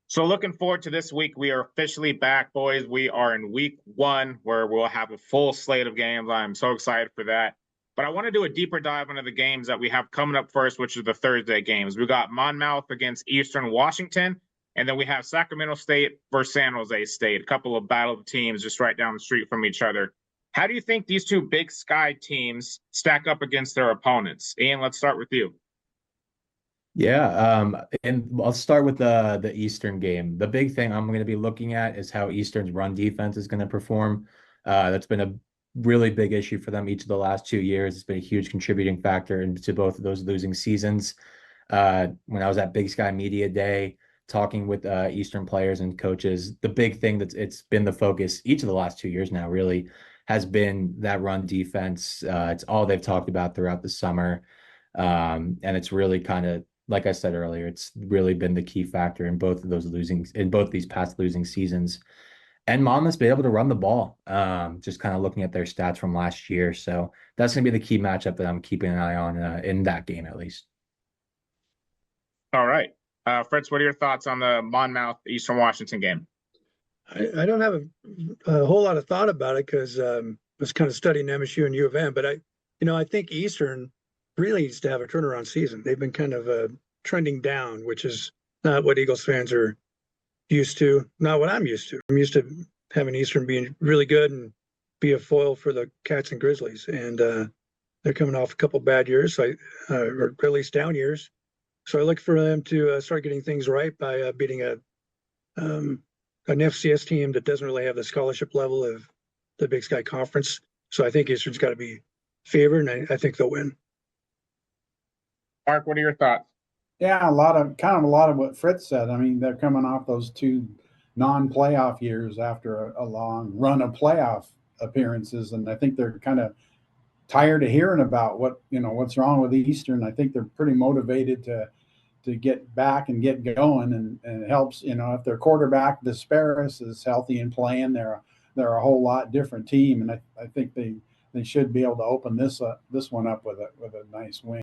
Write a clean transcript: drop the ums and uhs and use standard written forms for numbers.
So looking forward to this week. We are officially back, boys. We are in week one where we'll have a full slate of games. I'm so excited for that. But I want to do a deeper dive into the games that we have coming up first, which is the Thursday games. We got Monmouth against Eastern Washington, and then we have Sacramento State versus San Jose State, a couple of battle teams just right down the street from each other. How do you think these two Big Sky teams stack up against their opponents? Ian, let's start with you. Yeah, and I'll start with the Eastern game. The big thing I'm going to be looking at is how Eastern's run defense is going to perform. That's been a really big issue for them each of the last 2 years. It's been a huge contributing factor into both of those losing seasons. When I was at Big Sky Media Day talking with Eastern players and coaches, the big thing it's been the focus each of the last 2 years now really has been that run defense. It's all they've talked about throughout the summer. And it's really kind of, like I said earlier, it's really been the key factor in both these past losing seasons. And Monmouth's been able to run the ball, just kind of looking at their stats from last year. So that's going to be the key matchup that I'm keeping an eye on in that game, at least. All right. Fritz, what are your thoughts on the Monmouth Eastern Washington game? I don't have a whole lot of thought about it because I was kind of studying MSU and U of M, but I think Eastern really needs to have a turnaround season. They've been kind of trending down, which is not what Eagles fans are used to, not what I'm used to. I'm used to having Eastern being really good and be a foil for the Cats and Grizzlies, and they're coming off a couple bad years, or at least down years. So I look for them to start getting things right by beating an FCS team that doesn't really have the scholarship level of the Big Sky Conference. So I think Eastern's got to be favored, and I think they'll win. Mark, what are your thoughts? Yeah, a lot of what Fritz said. I mean, they're coming off those two non-playoff years after a long run of playoff appearances, and I think they're kind of tired of hearing about what's wrong with Eastern. I think they're pretty motivated to get back and get going, and it helps. If their quarterback Disparis is healthy and playing, they're a whole lot different team, and I think they should be able to open this one up with a nice win.